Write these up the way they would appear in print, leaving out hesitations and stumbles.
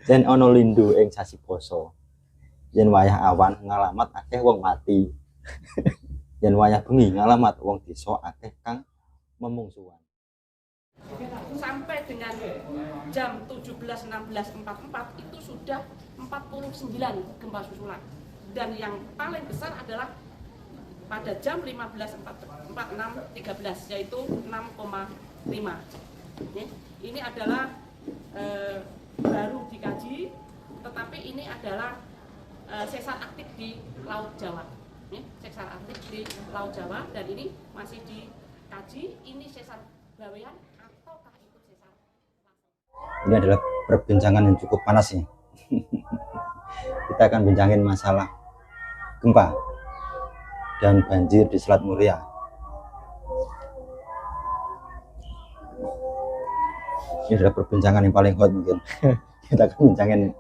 Yen ana lindhu ing sasi poso. Yen wayah awan ngalamat akeh wong mati. Yen wayah bengi ngalamat wong desa akeh kang memungsuhan. Sampai dengan jam 17.16.44 itu sudah 49 gempa susulan. Dan yang paling besar adalah pada jam 15.46.13 yaitu 6,5. Ini adalah baru dikaji, tetapi ini adalah sesar aktif di Laut Jawa. Sesar aktif di Laut Jawa dan ini masih dikaji. Ini sesar bawean ataukah itu sesar langsung? Ini adalah perbincangan yang cukup panas ya. Kita akan bincangin masalah gempa dan banjir di Selat Muria. Ini adalah perbincangan yang paling hot mungkin. Kita akan bincangin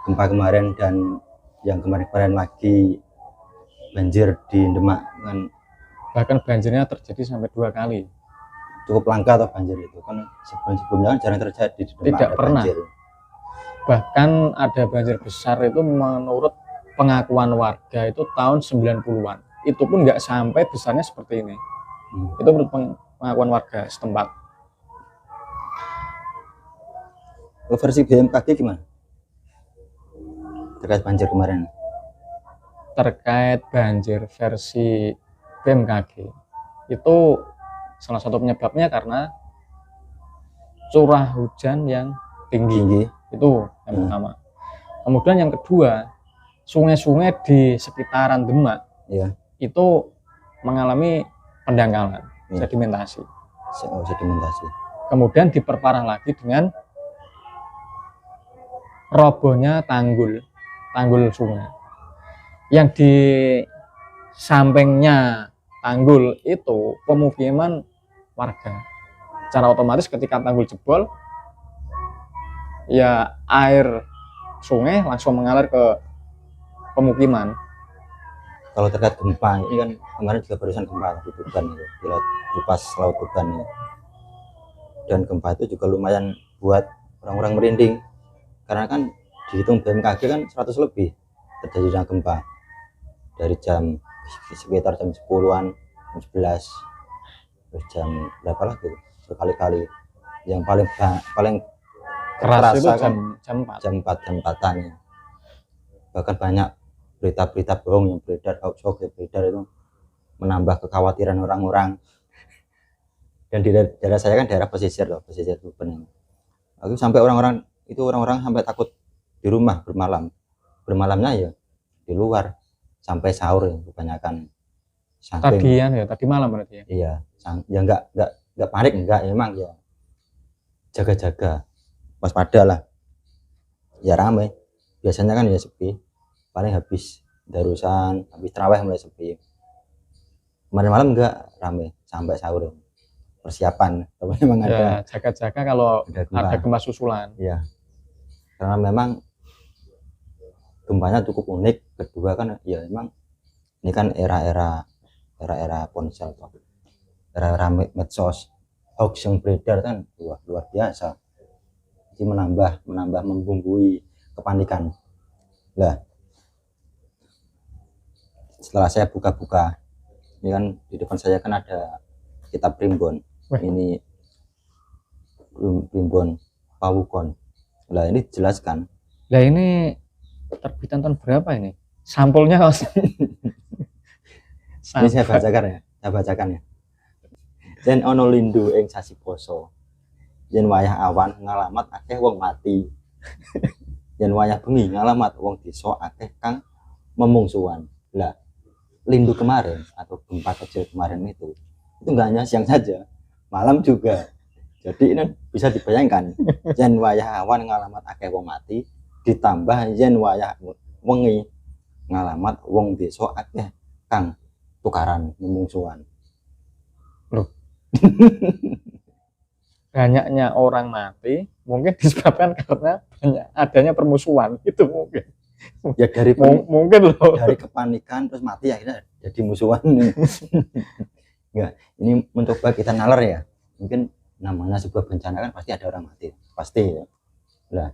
gempa kemarin dan yang kemarin-kemarin lagi banjir di Demak kan. Bahkan banjirnya terjadi sampai 2 kali. Cukup langka atau banjir itu kan sebelumnya kan jarang terjadi di Demak. Tidak pernah. Banjir. Bahkan ada banjir besar itu menurut pengakuan warga itu tahun 90-an. Itu pun nggak sampai besarnya seperti ini. Itu menurut pengakuan warga setempat. Kalau versi BMKG gimana? Terkait banjir kemarin. Terkait banjir versi BMKG itu salah satu penyebabnya karena curah hujan yang tinggi. Itu yang pertama. Kemudian yang kedua, sungai-sungai di sekitaran Demak itu mengalami pendangkalan, sedimentasi. Sedimentasi. Kemudian diperparah lagi dengan robohnya tanggul sungai. Yang di sampingnya tanggul itu pemukiman warga. Secara otomatis ketika tanggul jebol, ya air sungai langsung mengalir ke pemukiman. Kalau terkait gempa, ini kan kemarin juga barusan gempa di Tuban itu, di pas Laut Tuban ya. Dan gempa itu juga lumayan buat orang-orang merinding. Karena kan dihitung BMKG kan 100 lebih terjadi gempa. Dari jam sekitar jam 10-an, jam 11, terus jam berapa lagi berkali-kali. Yang paling keras itu kan jam 4. Jam 4-an ya. Bahkan banyak berita-berita bohong yang beredar, hoax yang beredar itu menambah kekhawatiran orang-orang. Dan di daerah saya kan daerah pesisir loh, pesisir Tuban. Lalu sampai orang-orang sampai takut di rumah bermalam. Bermalamnya ya di luar sampai sahur ya kebanyakan. Tadi malam berarti ya. Iya, ya enggak panik enggak, emang ya jaga-jaga, waspada lah. Ya ramai. Biasanya kan ya sepi. Paling habis darusan, habis tarawih mulai sepi. Kemarin malam enggak ramai sampai sahur. Persiapan, tapi memang ada jaga-jaga kalau ada gempa susulan. Iya. Karena memang gempanya cukup unik. Kedua kan ya memang ini kan era-era ponsel, era-era medsos, hoax yang beredar kan luar biasa. Jadi menambah membumbui kepanikan. Lah, setelah saya buka-buka, ini kan di depan saya kan ada kitab primbon. Ini primbon Pawukon. Lah ini jelaskan. Lah ini terbitan tahun berapa ini? Sampulnya kalau ini saya bacakan ya. Yen ana lindhu ing sasi poso. Yen wayah awan ngalamat akeh wong mati. Yen wayah bengi ngalamat wong desa akeh kang memungsuhan. Lah, lindhu kemarin atau gempa kecil kemarin itu enggak hanya siang saja, malam juga. Jadi ini bisa dibayangkan, yen wayah awan ngalamat akeh wong mati, ditambah yen wayah wengi ngalamat wong desa akeh kang tukaran memungsuhan. Loh. Banyaknya orang mati mungkin disebabkan karena adanya permusuhan itu mungkin. Ya dari mungkin loh. Dari kepanikan terus mati akhirnya jadi musuhan. Enggak, ini mencoba kita nalar ya. Mungkin namanya sebuah bencana kan pasti ada orang mati, pasti ya. Lah,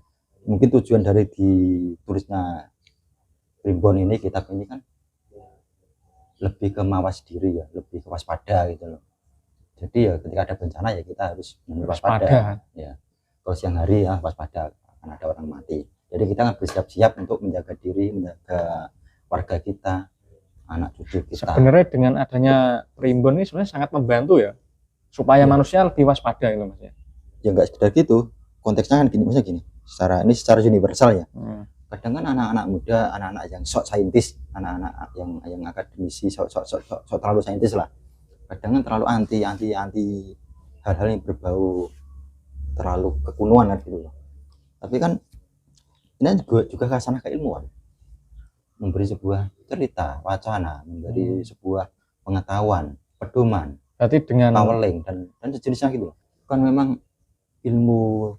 mungkin tujuan dari ditulisnya primbon ini, kitab ini kan lebih ke mawas diri ya, lebih ke waspada gitu loh. Jadi ya ketika ada bencana ya kita harus waspada ya. Kalau siang hari ya waspada akan ada orang mati. Jadi kita harus bersiap-siap untuk menjaga diri, menjaga warga kita, anak cucu kita. Sebenarnya dengan adanya primbon ini sebenarnya sangat membantu ya, supaya manusia lebih waspada gitu Mas ya. Ya nggak sekedar gitu, konteksnya kan gini, misalnya gini, secara universal ya. Kadang kan anak-anak muda, anak-anak yang sok saintis, anak-anak yang akademisi, sok terlalu saintis lah. Kadang kan terlalu anti hal-hal yang berbau terlalu kekunuan gitu loh. Tapi kan ini juga khasanah keilmuan, memberi sebuah cerita, wacana, memberi sebuah pengetahuan, pedoman, berarti dengan paweling dan sejenisnya gitu. Kan memang ilmu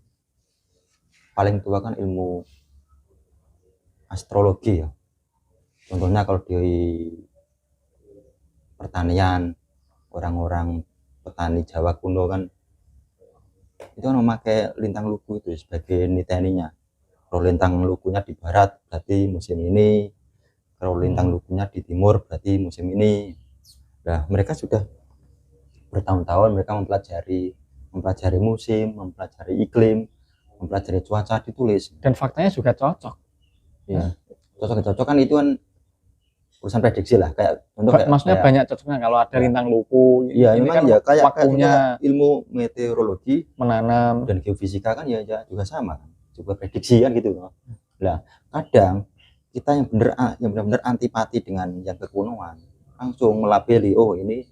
paling tua kan ilmu astrologi ya. Contohnya kalau di pertanian, orang-orang petani Jawa kuno kan itu kan memakai lintang luku itu sebagai niteninya. Kalau lintang lukunya di barat berarti musim ini, kalau lintang lukunya di timur berarti musim ini. Nah, mereka sudah bertahun-tahun mereka mempelajari musim, mempelajari iklim, mempelajari cuaca, ditulis. Dan faktanya juga cocok. Ya, cocok kan itu kan urusan prediksi lah, kayak contoh maksudnya banyak cocoknya kalau ada lintang luku. Iya, ini kan ya kayak waktunya ilmu meteorologi, menanam dan geofisika kan ya juga sama kan. Coba prediksi kan gitu loh. Lah, kadang kita yang benar-benar antipati dengan yang kekunuan, langsung melabeli, oh ini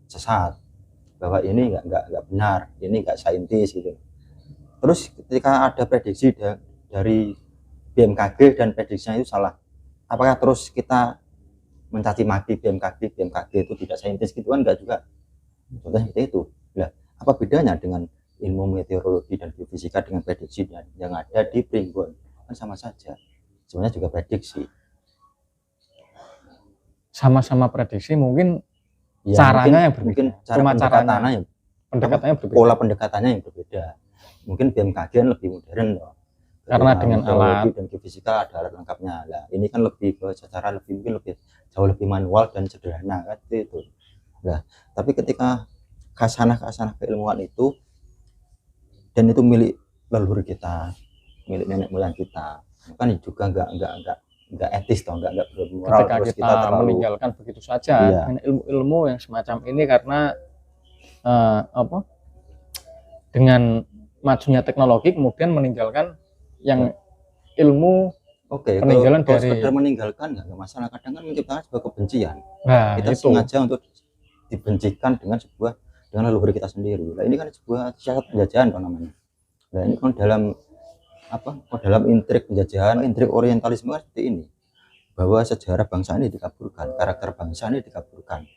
sesat, bahwa ini nggak benar, ini nggak saintis gitu. Terus ketika ada prediksi dari BMKG dan prediksinya itu salah, apakah terus kita mencaci maki BMKG itu tidak saintis gitu kan? Enggak juga. Contohnya seperti itu. Nah, apa bedanya dengan ilmu meteorologi dan geofisika dengan prediksi yang ada di primbon? Kan sama saja, sebenarnya juga prediksi, sama-sama prediksi, mungkin ya, caranya yang berbeda, mungkin pendekatannya berbeda, pola pendekatannya yang berbeda. Mungkin BMKG kan lebih modern loh, karena dengan alat dan geofisika ada alat lengkapnya. Nah, ini kan lebih ke secara mungkin jauh lebih manual dan sederhana kan itu. Nah, tapi ketika khasanah keilmuan itu, dan itu milik leluhur kita, milik nenek moyang kita, kan juga nggak etis toh, nggak bermoral. Ketika terus kita terlalu meninggalkan begitu saja dengan ilmu yang semacam ini, karena dengan majunya teknologi kemudian meninggalkan yang ilmu. Peninggalan kalau dari sekedar meninggalkan nggak masalah, kadang kan menciptakan sebuah kebencian. Kita itu sengaja untuk dibencikan dengan leluhur kita sendiri. Nah, ini kan sebuah siasat penjajahan namanya. Nah, ini kan dalam intrik penjajahan, intrik orientalisme kan seperti ini, bahwa sejarah bangsa ini dikaburkan, karakter bangsa ini dikaburkan,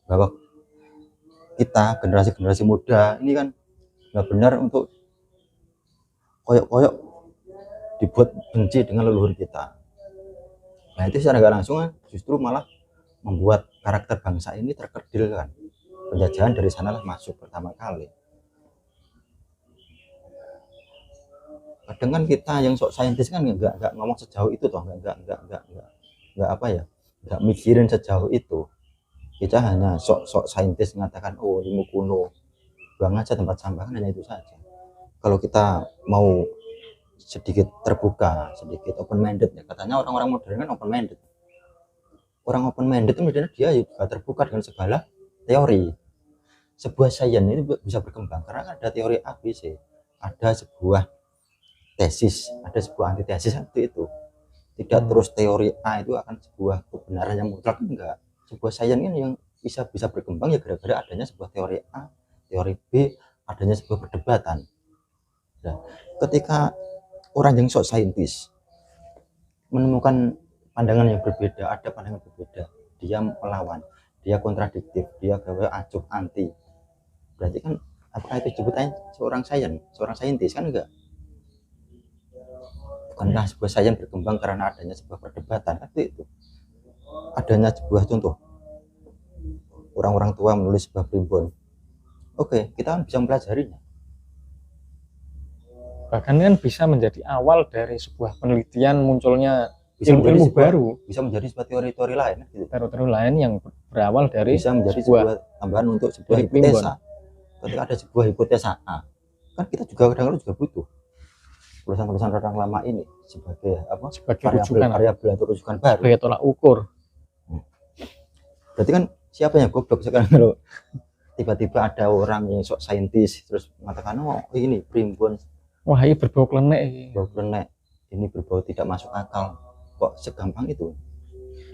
bahwa kita generasi muda ini kan benar-benar untuk koyok-koyok dibuat benci dengan leluhur kita. Nah, itu secara nggak langsung justru malah membuat karakter bangsa ini terkerdil kan. Penjajahan dari sanalah masuk pertama kali. Kadang kan kita yang sok saintis kan nggak ngomong sejauh itu toh, nggak mikirin sejauh itu. Kita hanya sok saintis mengatakan, oh ilmu kuno, buang aja tempat sampah, kan hanya itu saja. Kalau kita mau sedikit terbuka, sedikit open minded ya, katanya orang-orang modern kan open minded. Orang open minded itu sebenarnya dia juga terbuka dengan segala teori. Sebuah sains itu bisa berkembang karena ada teori A, B, C, ada sebuah tesis, ada sebuah antitesis, seperti itu. Tidak terus teori A itu akan sebuah kebenaran yang mutlak, enggak. Sebuah sains kan yang bisa berkembang ya gara-gara adanya sebuah teori A, teori B, adanya sebuah perdebatan. Nah, ketika orang yang sok saintis menemukan pandangan yang berbeda, ada pandangan berbeda, dia melawan, dia kontradiktif, dia acuh anti, berarti kan apakah itu disebutnya seorang saintis? Kan enggak. Bukankah sebuah sains berkembang karena adanya sebuah perdebatan? Itu adanya sebuah contoh, orang-orang tua menulis sebuah primbon, oke, kita kan bisa mempelajarinya. bahkan kan bisa menjadi awal dari sebuah penelitian munculnya Bisa menjadi ilmu-ilmu sebuah- baru, bisa menjadi sebuah teori-teori lain gitu. teori-teori lain yang berawal dari Bisa menjadi sebuah sebuah tambahan untuk sebuah dari primbon. hipotesa. Ketika ada sebuah hipotesa A, kan kita juga kadang-kadang juga butuh tulisan-tulisan orang lama ini sebagai apa? sebagai rujukan Variabel atau rujukan baru. sebagai tolak ukur. Berarti kan siapa yang goblok sekarang kalau tiba-tiba ada orang yang sok saintis terus mengatakan oh ini primbon Wah, ini berbau klenek. berbau klenek, ini berbau tidak masuk akal, kok segampang itu?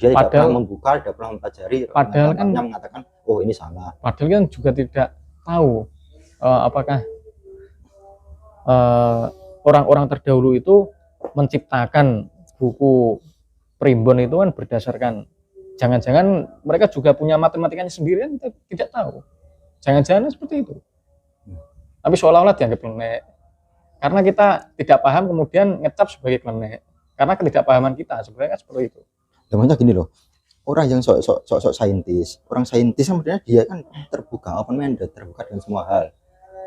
Dia tidak Padahal- pernah membuka, tidak pernah mempelajari, Padahal kan- hanya mengatakan oh ini salah. Padahal kan juga tidak tahu apakah orang-orang terdahulu itu menciptakan buku primbon itu kan berdasarkan, jangan-jangan mereka juga punya matematikanya sendiri kan, kita tidak tahu. Jangan-jangan seperti itu. Tapi seolah-olah dianggap klenek. Karena kita tidak paham kemudian ngecap sebagai klenek. Karena ketidakpahaman kita sebenarnya kan seperti itu. Namanya gini loh, orang yang sok saintis, orang saintis sebenarnya dia kan terbuka, open minded, terbuka dengan semua hal,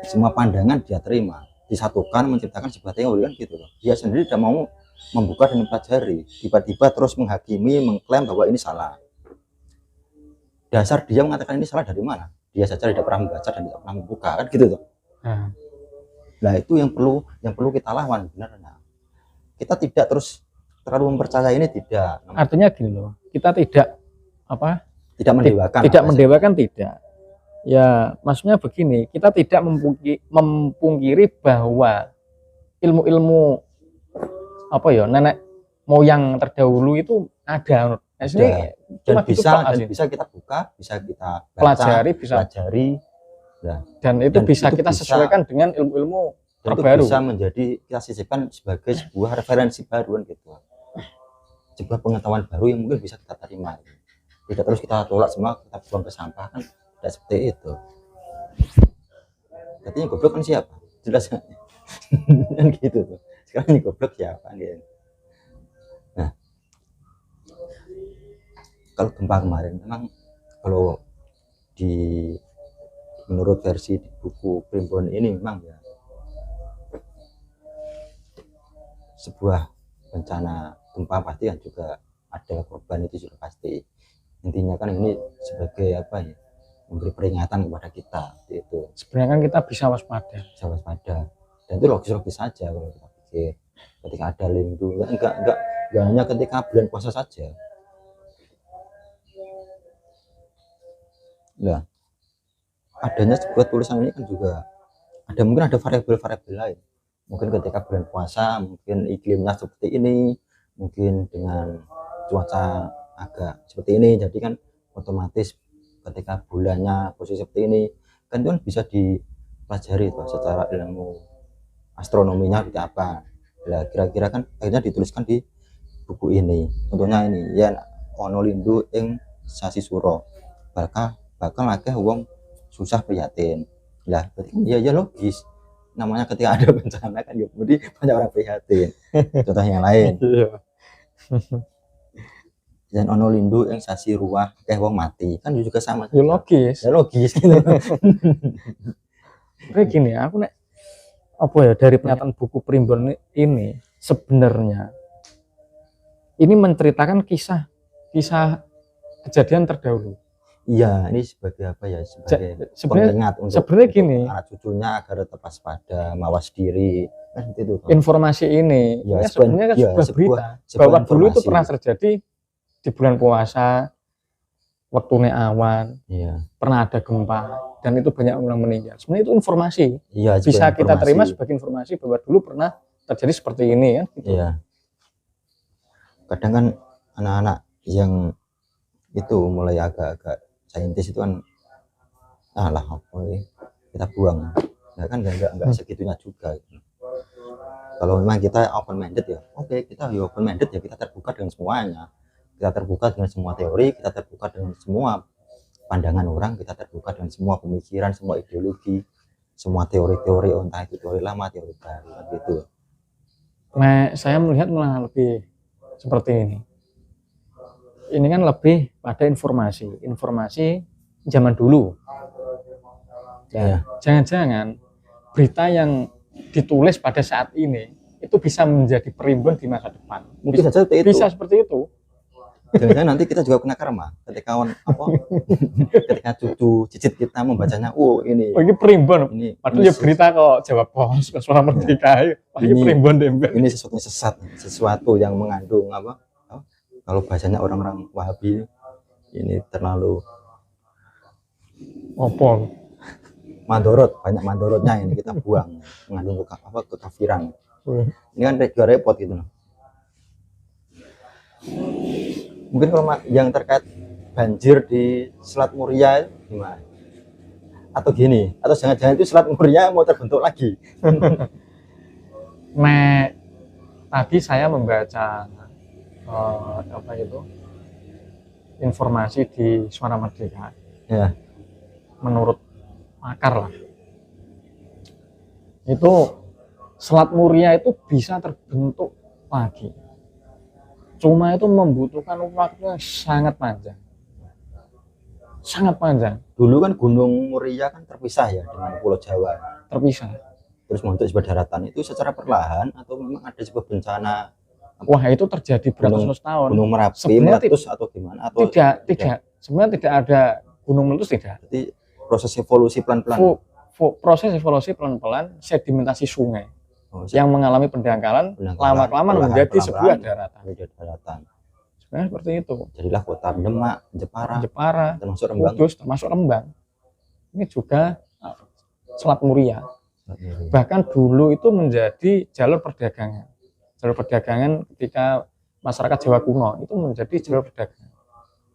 semua pandangan dia terima, disatukan menciptakan sebuah teori kan gitu loh. Dia sendiri tidak mau membuka dan mempelajari, tiba-tiba terus menghakimi, mengklaim bahwa ini salah. Dasar dia mengatakan ini salah dari mana? Dia saja tidak pernah membaca dan tidak pernah membuka kan gitu loh. Nah itu yang perlu kita lawan benar. Kita tidak terus terlalu mempercayai ini, tidak. Artinya gini loh, kita tidak Tidak mendewakan. tidak mendewakan, tidak. Ya, maksudnya begini, kita tidak mempungkiri bahwa ilmu-ilmu nenek moyang terdahulu itu ada. Nah, sini dan cuma bisa kita buka, bisa kita baca, pelajari, dan itu bisa kita sesuaikan dengan ilmu-ilmu dan itu terbaru. bisa menjadi kita sisipkan sebagai sebuah referensi baru kan gitu, sebuah pengetahuan baru yang mungkin bisa kita terima. Tidak terus kita tolak semua, kita buang ke sampah kan, tidak seperti itu. Berarti yang goblok kan siapa? Jelas kan gitu tuh. Sekarang ini goblok siapa gitu. Nah, kalau gempa kemarin memang kalau menurut versi di buku primbon ini memang ya sebuah bencana gempa pasti kan juga ada korban, itu sudah pasti. Intinya kan ini sebagai memberi peringatan kepada kita itu. Sebenarnya kan kita bisa waspada. Dan itu logis saja kalau kita pikir. Ketika ada lindu, enggak hanya ketika bulan puasa saja. Nah, adanya sebuah tulisan ini kan juga mungkin ada variabel-variabel lain. Mungkin ketika bulan puasa, mungkin iklimnya seperti ini, mungkin dengan cuaca agak seperti ini, jadi kan otomatis ketika bulannya posisi seperti ini kan itu kan bisa dipelajari tuh secara ilmu astronominya seperti apa. Nah, kira-kira kan akhirnya dituliskan di buku ini. Contohnya ini ya ono lindu ing sasi suro bakal akeh wong susah prihatin. Lah berarti kan ya logis, namanya ketika ada bencana kan ya kemudian banyak orang prihatin. Contoh yang lain, dan ono lindu yang sasi ruah wong mati kan juga sama. Ya logis. Ya logis gitu. Kayak gini, aku dari pernyataan buku primbon ini sebenarnya ini menceritakan kisah kejadian terdahulu. Iya, ini sebagai sebagai sebenarnya untuk gini, anak cucunya agar tetap waspada, mawas diri kan itu. Informasi ini ya, sebenarnya kan sebuah berita bahwa dulu itu pernah terjadi di bulan puasa, waktu awan, pernah ada gempa dan itu banyak orang meninggal. Sebenarnya itu informasi, bisa kita terima sebagai informasi bahwa dulu pernah terjadi seperti ini kan. Gitu. Iya. Kadang kan anak-anak yang itu mulai agak-agak saintis itu kan kita buang. Nah kan enggak segitunya juga. Kalau memang kita open minded ya, kita open minded ya, kita terbuka dengan semuanya. Kita terbuka dengan semua teori, kita terbuka dengan semua pandangan orang, kita terbuka dengan semua pemikiran, semua ideologi, semua teori-teori, entah itu teori lama, teori baru gitu. Nah, saya melihat malah lebih seperti ini. Ini kan lebih pada informasi zaman dulu. Ya, jangan-jangan berita yang ditulis pada saat ini itu bisa menjadi perimbun di masa depan. Mungkin saja seperti itu. Bisa seperti itu. Jangan-jangan nanti kita juga kena karma ketika ketika cucu cicit kita membacanya, oh ini Oh, ini perimbun. ini Padahal ya berita kok Jawa Pos ke Suara Merdeka. Ini perimbun deh. ini sesuatu yang sesat, sesuatu yang mengandung kalau bahasanya orang-orang Wahabi ini terlalu Opol. mandorot, banyak mandorotnya ini kita buang, mengandung kekafiran. Ini kan juga repot gitu loh. Mungkin kalau yang terkait banjir di Selat Muria gimana? Atau gini, atau jangan-jangan itu Selat Muria mau terbentuk lagi? Tadi saya membaca informasi di Suara Merdeka. Ya. Menurut pakar lah, itu Selat Muria itu bisa terbentuk lagi. Cuma itu membutuhkan waktu yang sangat panjang. Sangat panjang. Dulu kan Gunung Muria kan terpisah ya dengan Pulau Jawa. Terpisah. Terus membentuk sebuah daratan itu secara perlahan atau memang ada sebuah bencana? Wah, itu terjadi beratus-ratus tahun. Gunung Merapi Sebenarnya meletus atau gimana? Atau tidak. Sebenarnya tidak ada gunung meletus, tidak. Jadi proses evolusi pelan-pelan. Proses evolusi pelan-pelan sedimentasi sungai yang mengalami pendangkalan lama-kelamaan menjadi sebuah daratan. Sebenarnya seperti itu. Jadilah kota Demak, Jepara, termasuk Rembang. Kudus, termasuk Rembang. Ini juga Selat Muria. Bahkan dulu itu menjadi jalur perdagangan. Jalur perdagangan ketika masyarakat Jawa kuno itu menjadi jalur perdagangan.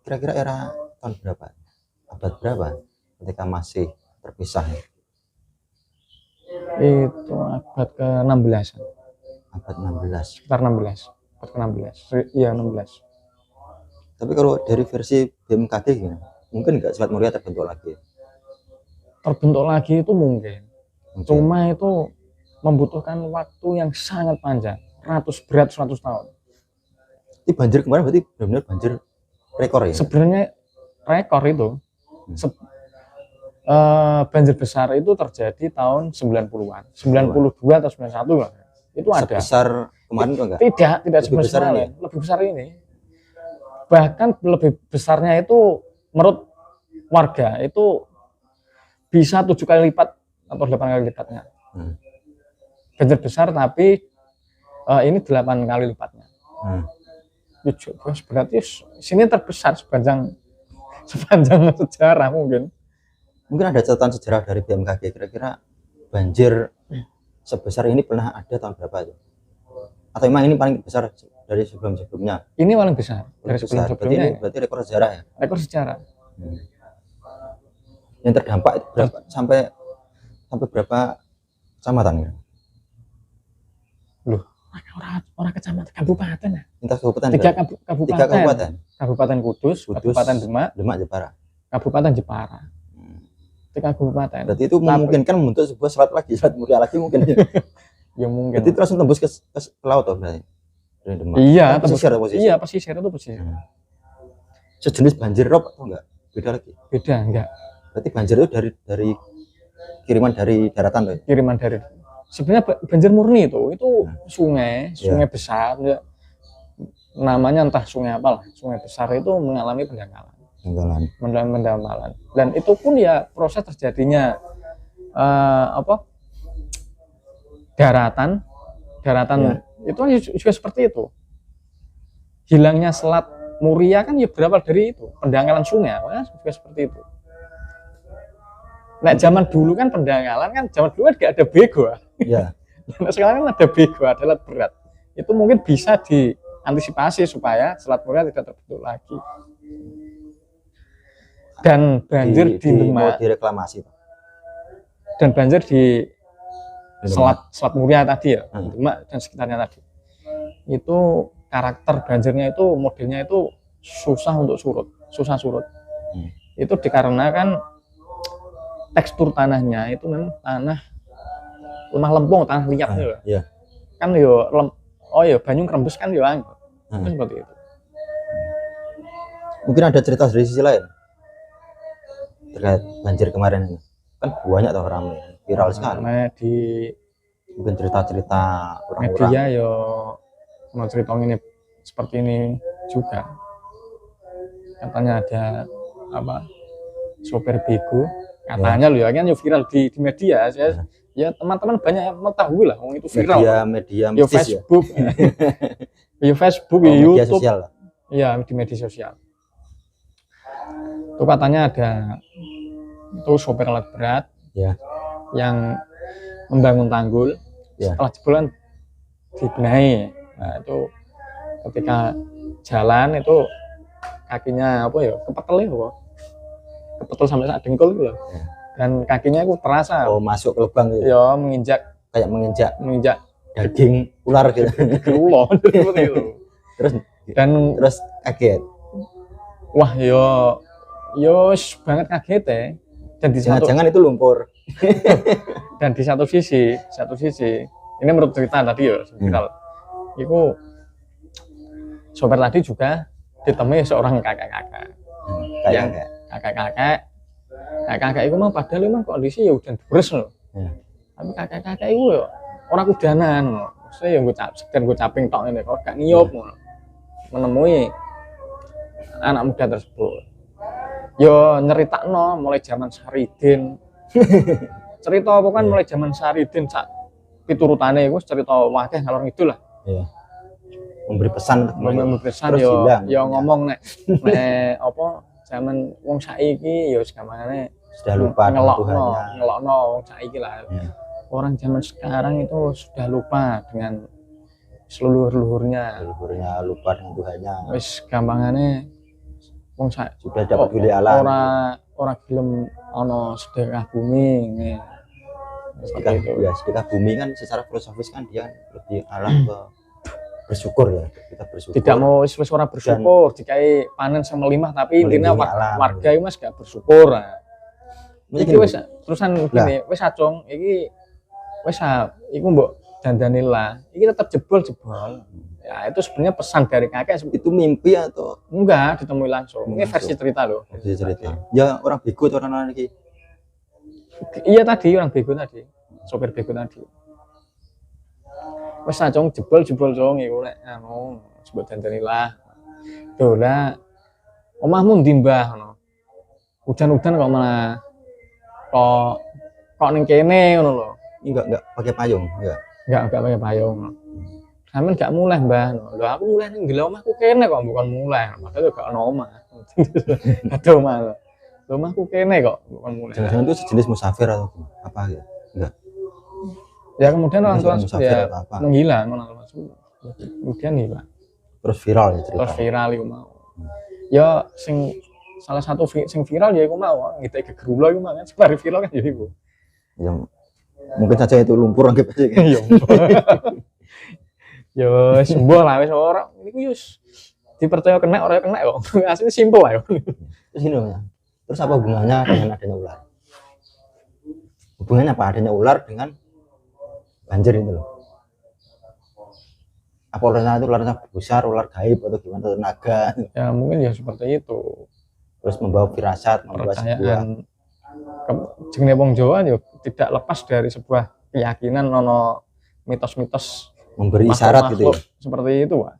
Kira-kira era tahun berapa? Abad berapa ketika masih terpisah? Itu abad ke-16. Abad 16. Sekitar 16. Abad ke-16. Iya, 16. Tapi kalau dari versi BMKG gimana? Mungkin nggak Selat Muria terbentuk lagi? Terbentuk lagi itu mungkin. Cuma itu membutuhkan waktu yang sangat panjang. Beratus tahun. Ini banjir kemarin berarti benar-benar banjir rekor ya? Sebenarnya rekor itu. Banjir besar itu terjadi tahun 90-an. 92 atau 91 lah. Itu ada. Sebesar kemarin itu enggak? Tidak sebesar ini. Lebih besar ini. Bahkan lebih besarnya itu menurut warga itu bisa 7 kali lipat atau 8 kali lipatnya. Banjir besar tapi ini 8 kali lipatnya. Berarti sini terbesar sepanjang sejarah mungkin. Mungkin ada catatan sejarah dari BMKG, kira-kira banjir sebesar ini pernah ada tahun berapa itu? Atau memang ini paling besar dari sebelum-sebelumnya? Ini paling besar dari sebelum-sebelumnya. Berarti rekor sejarah ya? Rekor sejarah. Yang terdampak itu berapa, sampai berapa kecamatan ya? Loh, orang kecamatan, kabupaten ya? Lintas kabupaten? Tiga kabupaten. Kabupaten Kudus, Kabupaten Demak, Jepara. Kabupaten Jepara. 3 kabupaten. Berarti itu memungkinkan membentuk sebuah selat lagi, Selat Muria lagi mungkin. Ya mungkin. Berarti langsung tembus ke laut toh berarti. Dari Demak. Iya, pesisir. Iya, pesisir itu pesisir. Sejenis banjir rob atau enggak? Beda lagi. Beda enggak. Berarti banjir itu dari kiriman dari daratan tuh. Kiriman dari. Sebenarnya banjir murni itu sungai besar. Namanya entah sungai apa lah. Sungai besar itu mengalami pendangkalan. Pendangkalan. Dan itu pun ya proses terjadinya daratan itu juga seperti itu. Hilangnya Selat Muria kan ya berawal dari itu, pendangkalan sungai, juga seperti itu. Nah, zaman dulu kan pendangkalan kan zaman dulu kan nggak ada bego. Iya. Nah, sekarang kan ada bego, ada alat berat. Itu mungkin bisa diantisipasi supaya Selat Muria tidak terbentuk lagi. Dan banjir di Demak direklamasi. Dan banjir di Selat Muria tadi ya, Demak dan sekitarnya tadi. Itu karakter banjirnya itu modelnya itu susah surut. Itu dikarenakan tekstur tanahnya itu memang tanah lemah lempung, tanah liat Iya. Kan banyu rembes kan seperti itu. Mungkin ada cerita dari sisi lain terkait banjir kemarin ini. Kan banyak tuh ramai, viral sekali. Nah, mungkin cerita-cerita orang-orang. Media yo mau cerita ini seperti ini juga. Katanya ada apa sopir bego, katanya loh ya kan yo viral di media. Saya ya teman-teman banyak yang mengetahui lah, itu viral. Media Yo mistis ya. Facebook, yo Facebook, yo Media YouTube, sosial. ya di media sosial. Itu katanya ada itu sopir alat berat Ya. yang membangun tanggul, Ya. setelah jebolan dibenahi. Nah itu ketika jalan itu kakinya apa ya kepetel ya, kepetel sampai saat dengkul gitu loh. Ya. Dan kakinya itu terasa Oh, masuk ke lubang gitu. ya menginjak Kayak menginjak daging ular gitu. ulo seperti itu. Terus Dan kaget. wah yo banget kaget ya. Dan di satu Jangan-jangan itu lumpur. dan di satu sisi ini menurut cerita tadi ya viral. Itu sopir tadi juga ditemui seorang kakek-kakek. Yang kakek-kakek itu mah padahal memang kondisi ya udah beres loh. Ya. Tapi kakek-kakek itu ya orang kudanan loh. Maksudnya yang gue caping tok ini kok gak ngiyop loh. Menemui anak muda tersebut. Yo nyeritakno mulai zaman Saridin. Cerita apa kan mulai zaman Saridin sak piturutane iku cerita wakeh ngalor ngidul lah. Iya. Memberi pesan Memberi yo ngomong nek apa zaman wong saiki yo segamane sudah lupa dengan Tuhannya. ngelokno wong saiki lah. Ya. Orang zaman sekarang itu sudah lupa dengan seluruh leluhurnya. Leluhurnya lupa dengan Tuhannya. Wis gampangane wong Sudah dapat guli alam. ora gelem ana sedekah bumi ngene. Sedekah bumi kan secara filosofis kan dia lebih alam ke bersyukur ya. Kita bersyukur. Tidak mau wis ora bersyukur, dikai panen sama limah tapi intinya warga itu mas gak bersyukur. Iki wis terusan gini, wis acung iki wis iku mbok dandanillah. Iki tetap jebol. Ya itu sebenarnya pesan dari kakek. Itu mimpi atau enggak ditemui langsung. Ini versi cerita loh. Versi cerita. Ya orang bego orang ini. Iya tadi orang bego tadi, sopir bego tadi. Wes acung jebol jong iku lek anu sebut dandanilah. Dola omahmu ndi Mbah ngono. Hujan-hujan kok malah kok ning kene ngono lho. Enggak pakai payung, Enggak pakai payung. Sampeyan gak mulai Mbah. Lho aku mulai ning gila omahku kene kok bukan mulai. Padahal gak ono omah. Ada omah. Lho omahku kene kok bukan mulai. Jangan-jangan itu sejenis musafir atau apa gitu. Enggak. Ya kemudian orang tua ya menghilang, kemudian hilang. Terus viral ya cerita. Terus viral iku mau. Ya salah satu sing viral ya iku mau ngiteke gerulo iku kan sebari viral kan ya iku. Ya mungkin saja itu lumpur anggap aja. Iya. Ya sembuh lah wis ora niku yo dipercaya kena ora kena kok. Asline simpel lah yo. Terus ini ya. Terus apa hubungannya dengan adanya ular? Hubungannya apa adanya ular dengan banjir itu loh? Apa ularnya itu ularnya besar, ular gaib atau gimana, atau naga? Ya mungkin ya seperti itu. Terus membawa firasat, membawa sebuah jenenge wong Jawa ya tidak lepas dari sebuah keyakinan ono mitos-mitos memberi isyarat gitu ya. Seperti itu, Pak.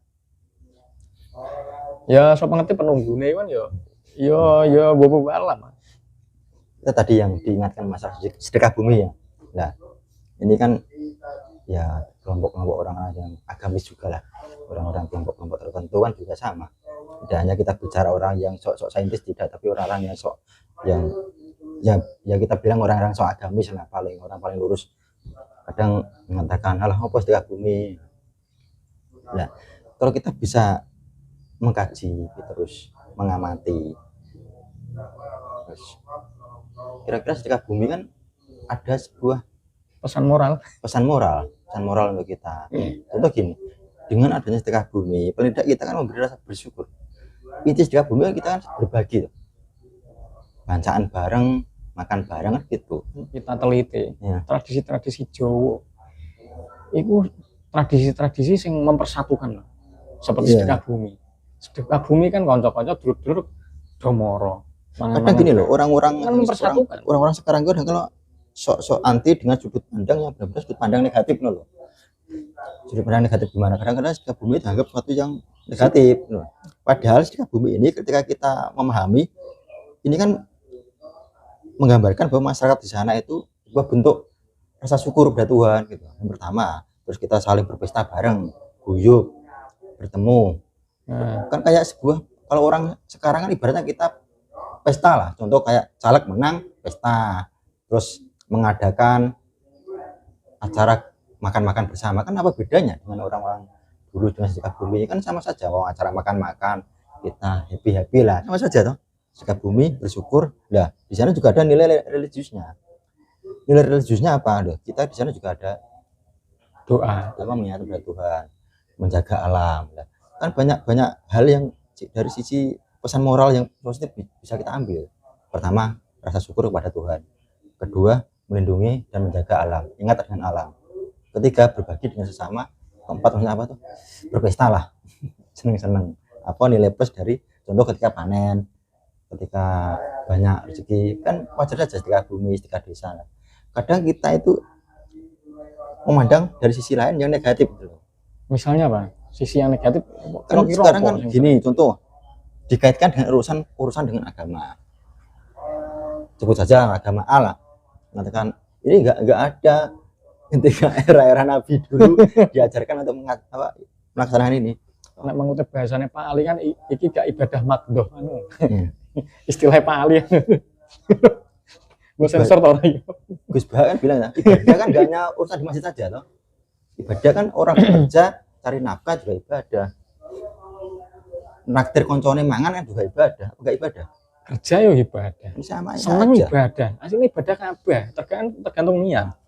Ya so pengerti penunggune kan ya bobo alam. Itu tadi yang diingatkan masalah sedekah bumi ya. Nah, ini kan ya kelompok-kelompok orang yang agamis juga lah, orang-orang kelompok-kelompok tertentu kan juga sama. Tidak hanya kita bicara orang yang sok-sok saintis, tidak, tapi orang-orang yang sok yang ya kita bilang orang-orang sok agamis lah, orang paling lurus. Kadang mengatakan halah apa sedekah bumi. Nah, kalau kita bisa mengkaji terus mengamati, terus kira-kira sedekah bumi kan ada sebuah pesan moral untuk kita. Contoh gini, dengan adanya sedekah bumi, paling tidak kita kan memberi rasa bersyukur. Inti sedekah bumi kan kita kan berbagi, bancaan bareng, makan bareng kan gitu. Kita teliti ya. Tradisi Jawa itu tradisi yang mempersatukan seperti sedekah bumi. Sedekah bumi kan konco-konco dulur-dulur domoro. Kadang gini loh, orang-orang kan mempersatukan. Orang-orang sekarang itu kalau sok anti dengan sudut pandang yang benar-benar sudut pandang negatif loh. Sudut pandang negatif gimana? Kadang-kadang sikap bumi dianggap sesuatu yang negatif loh. Padahal sikap bumi ini ketika kita memahami ini kan menggambarkan bahwa masyarakat di sana itu sebuah bentuk rasa syukur kepada Tuhan gitu. Yang pertama, terus kita saling berpesta bareng, guyup, bertemu. Kan kayak sebuah, kalau orang sekarang kan ibaratnya kita pesta lah, contoh kayak caleg menang pesta, terus mengadakan acara makan-makan bersama. Kan apa bedanya dengan orang-orang dulu dengan sikap bumi? Kan sama saja, mau acara makan-makan kita happy lah, sama saja toh. Sikap bumi bersyukur. Nah di sana juga ada nilai religiusnya. Nilai religiusnya apa? Loh, kita di sana juga ada doa, menyatu kepada Tuhan, menjaga alam. Nah, kan banyak hal yang dari sisi pesan moral yang positif bisa kita ambil. Pertama, rasa syukur kepada Tuhan. Kedua, melindungi dan menjaga alam, ingat dengan alam. Ketiga, berbagi dengan sesama. Keempat, maksudnya apa tuh? Berpesta lah, seneng-seneng. Apa nilai plus dari contoh ketika panen, ketika banyak rezeki, kan wajar saja ketika bumi, ketika desa. Kadang kita itu memandang dari sisi lain yang negatif gitu. Misalnya apa? Sisi yang negatif Kan sekarang kan gini, contoh dikaitkan dengan urusan dengan agama. Sebut saja agama Allah. Mengatakan ini enggak ada ketika era Nabi dulu diajarkan untuk melaksanakan ini. Nek mengutip bahasanya Pak Ali kan iki gak ibadah makdoh anu. Istilahnya Pak Ali. Gue sensor tau lagi. Gus Bah kan bilang ya, ibadah kan gak hanya urusan di masjid saja toh. Ibadah kan orang bekerja cari nafkah juga ibadah. Naktir koncone mangan kan juga ibadah, enggak ibadah. Kerja yo ibadah. Sama seneng aja. Ibadah. Aslinya ibadah kabeh, tergantung niat.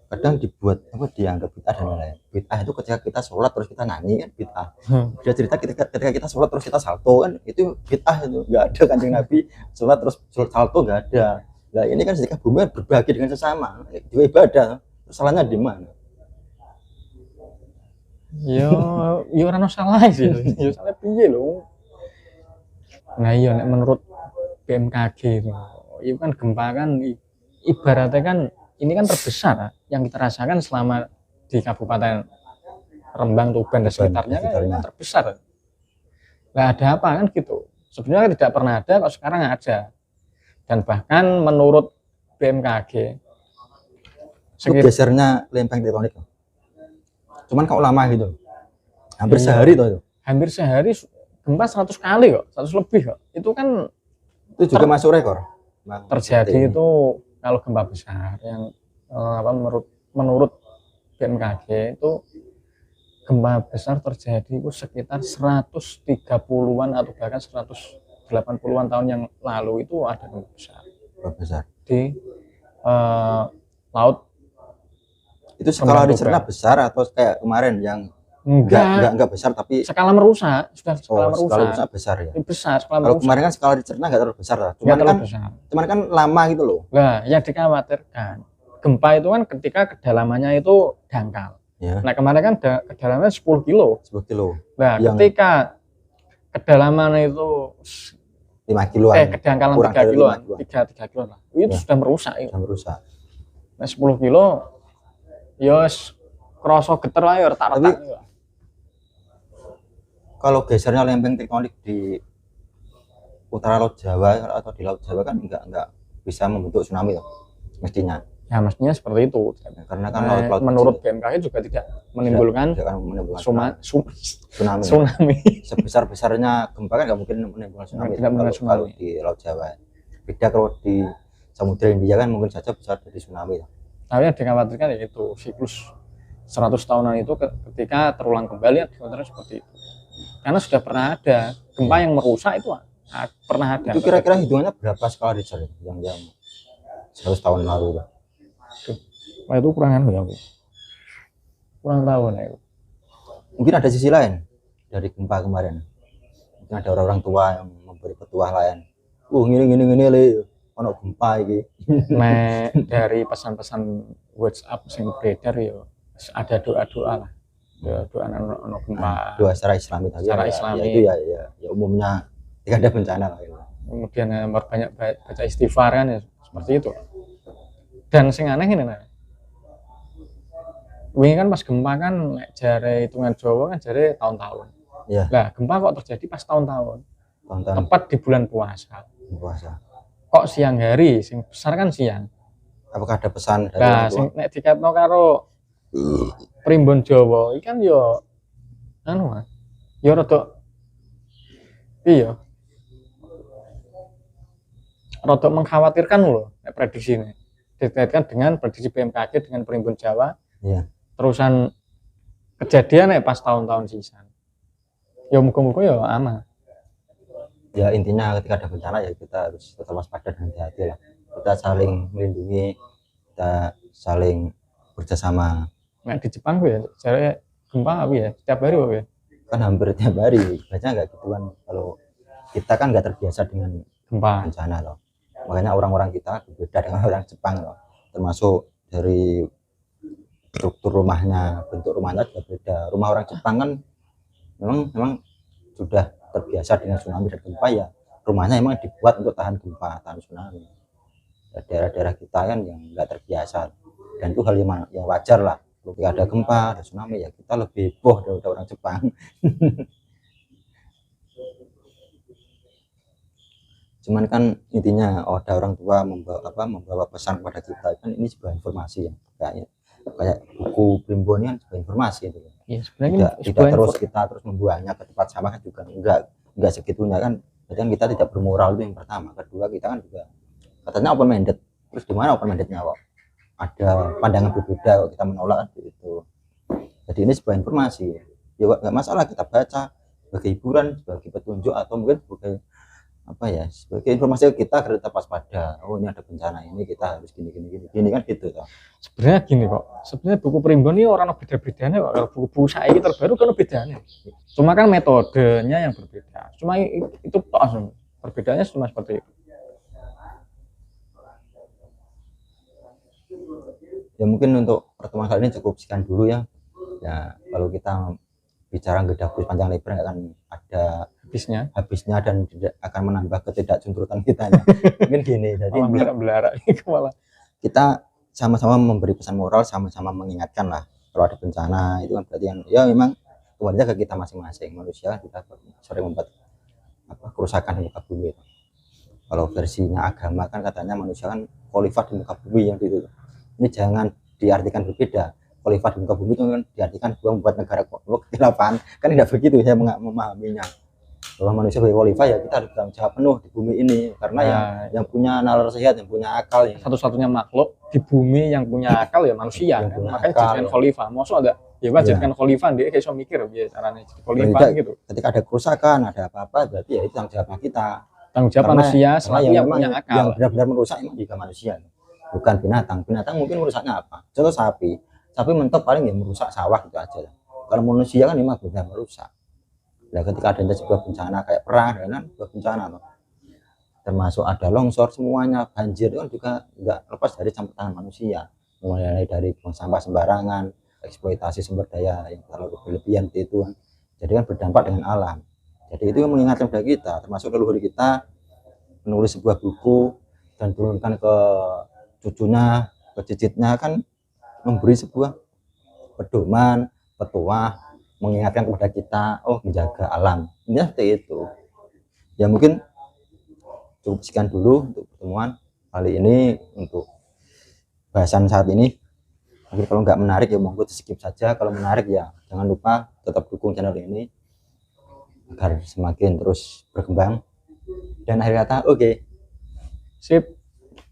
Kadang dibuat dianggap bid'ah dan lain-lain. Bid'ah itu ketika kita sholat terus kita nyanyi kan bid'ah. Dia cerita ketika kita sholat terus kita salto kan itu bid'ah, itu nggak ada Kanjeng Nabi sholat terus salto, nggak ada. Nah ini kan ketika bumi berbagi dengan sesama juga ibadah. Salahnya di mana? Yo ora ono salah sih. Yo salah piye lho. Nah iya nek menurut BMKG itu kan gempa kan ibaratnya kan ini kan terbesar yang kita rasakan selama di Kabupaten Rembang, Tuban dan sekitarnya kan terbesar. Nggak ada apa kan gitu. Sebenarnya tidak pernah ada, kok sekarang ada. Dan bahkan menurut BMKG itu gesernya lempeng tektonik. Cuman kalau lama gitu. Hampir sehari tuh itu. Hampir sehari gempa 100 kali kok, 100 lebih kok. Itu kan itu juga masuk rekor. Terjadi itu kalau gempa besar yang menurut BMKG itu gempa besar terjadi itu sekitar 130-an atau bahkan 180-an tahun yang lalu itu ada gempa besar di laut. Itu skala Richter besar atau kayak kemarin yang enggak besar tapi skala merusak, sudah skala merusak. Skala merusak besar ya. Besar skala kalau merusak. Kemarin kan skala Richter enggak terlalu besar lah. Cuman kan lama gitu loh. Nah, yang dikhawatirkan gempa itu kan ketika kedalamannya itu dangkal. Ya. Nah, kemarin kan kedalamannya 10 kilo. 10 kilo. Nah, ketika kedalamannya itu 5 kiloan. Kedangkalan 3 kiloan, 3 kiloan lah. Itu sudah merusak itu. Sudah merusak. Nah, 10 kilo ya kroso geter ae retak-retak. Kalau gesernya lempeng tektonik di utara Laut Jawa atau di Laut Jawa kan enggak bisa membentuk tsunami loh, mestinya. Ya mestinya seperti itu. Karena kan laut menurut BMKG juga tidak menimbulkan tsunami. Sebesar-besarnya gempa kan nggak mungkin menimbulkan tsunami. Kalau di Laut Jawa. Beda kalau di Samudra Hindia kan mungkin saja bisa jadi tsunami. Tapi yang dikhawatirkan ya itu siklus 100 tahunan itu ketika terulang kembali ya seperti itu. Karena sudah pernah ada gempa yang merusak itu pernah ada. Itu kira-kira hitungannya berapa skala Richter yang 100 tahun lalu? Wah itu kurang ya, kurang tahu nih. Mungkin ada sisi lain dari gempa kemarin. Mungkin ada orang-orang tua yang memberi petuah lain. Gini le, ono gempa iki. Nah, dari pesan-pesan WhatsApp yang beredar ya ada doa-doa lah. Doa ono gempa. Doa secara Islami tadi. Secara Islami. Ya itu ya umumnya tidak ada bencana lah. Kemudian banyak baca istighfar kan ya seperti itu. Dan sing aneh ini nah, wingi kan pas gempa kan nek jare hitungan Jawa kan jare tahun-tahun. Iya. Lah gempa kok terjadi pas tahun-tahun, Tonton tepat di bulan puasa. puasa. Kok siang hari, sing besar kan siang. Apakah ada pesan dari Nah, orang tua? sing nek dikatno karo primbon Jawa iki kan yo anu ah, yo rada iya. Rada mengkhawatirkan loh nek prediksi ini. Dikaitkan dengan prediksi BMKG dengan primbon Jawa. Iya. Terusan kejadian nek pas tahun-tahun sisan. Ya muga-muga ya aman. Ya intinya ketika ada bencana ya kita harus tetap waspada dan hati-hati lah. Kita saling melindungi, kita saling bekerjasama. Nek di Jepang gue ya, jare gempa apa ya? Setiap hari apa ya? Kan hampir tiap hari, baca nggak gituan. Kalau kita kan nggak terbiasa dengan Gempa. bencana loh. Makanya orang-orang kita berbeda dengan orang Jepang loh. Termasuk dari struktur rumahnya, bentuk rumahnya juga beda. Rumah orang Jepang kan memang sudah terbiasa dengan tsunami dan gempa ya. Rumahnya emang dibuat untuk tahan gempa, tahan tsunami. Ya, daerah-daerah kita kan yang nggak terbiasa dan itu hal yang wajar lah. Ketika ada gempa, ada tsunami ya kita lebih heboh daripada orang Jepang. Cuman kan intinya ada orang tua membawa pesan kepada kita kan ini sebuah informasi ya kayak buku primbon kan sebuah informasi itu. Ya sebenarnya Tidak terus kita terus membuangnya ke tempat sampah kan juga enggak segitunya kan. Jadi kan kita tidak bermoral itu yang pertama. Kedua kita kan juga katanya open minded. Terus di mana open mindednya kok? Ada pandangan berbeda kok kita menolak kan gitu. Jadi ini sebuah informasi. Ya nggak masalah kita baca sebagai hiburan, sebagai petunjuk atau mungkin sebagai sebagai informasi kita agar tetap waspada. Oh ini ada bencana ini kita harus gini kan gitu toh. Sebenarnya gini kok, sebenarnya buku primbon ini orang beda-bedanya kok. Kalau buku-buku saiki terbaru kan bedanya. Cuma kan metodenya yang berbeda. Cuma itu tok perbedaannya cuma seperti itu. Ya mungkin untuk pertemuan kali ini cukup sekian dulu ya. Ya kalau kita bicara nggak panjang lebar akan ada habisnya dan tidak akan menambah ketidakjungkrutan kita ya. Mungkin gini jadi belara malah kita sama-sama memberi pesan moral, sama-sama mengingatkan lah kalau ada bencana itu kan berarti kan ya memang kembali ke kita masing-masing manusia kita sering membuat kerusakan di muka bumi itu. Kalau versinya agama kan katanya manusia kan khalifah di muka bumi yang gitu. Ini jangan diartikan berbeda. Khalifah di muka bumi itu kan diartikan membuat negara kekhilafan kan tidak begitu saya memahaminya. Bahwa manusia sebagai khalifah ya kita harus bertanggung jawab penuh di bumi ini karena yang punya nalar sehat, yang punya akal ya. Satu-satunya makhluk di bumi yang punya akal ya manusia kan? Makanya jadikan khalifah. Maksud ada ya jadikan khalifah dia kayak mikir ya caranya jadi khalifah gitu. Ketika ada kerusakan, ada apa-apa berarti ya itu tanggung jawab kita. Tanggung jawab manusia selalu yang punya akal. Yang benar-benar merusak emang juga manusia. Bukan binatang. Binatang mungkin merusaknya apa? Contoh sapi. Sapi mentok paling ya merusak sawah gitu aja. Kalau manusia kan memang benar merusak. Nah, ketika adanya sebuah bencana kayak perang dan sebuah bencana termasuk ada longsor semuanya banjir itu kan juga nggak lepas dari campur tangan manusia, mulai dari buang sampah sembarangan, eksploitasi sumber daya yang terlalu berlebihan itu kan jadi kan berdampak dengan alam. Jadi itu yang mengingatkan kepada kita termasuk leluhur kita menulis sebuah buku dan turunkan ke cucunya, ke cicitnya kan memberi sebuah pedoman, petuah, mengingatkan kepada kita menjaga alam. Ini seperti itu ya. Mungkin cukup sekian dulu untuk pertemuan kali ini untuk bahasan saat ini. Mungkin kalau nggak menarik ya monggo di skip saja, kalau menarik ya jangan lupa tetap dukung channel ini agar semakin terus berkembang. Dan akhir kata oke. Sip.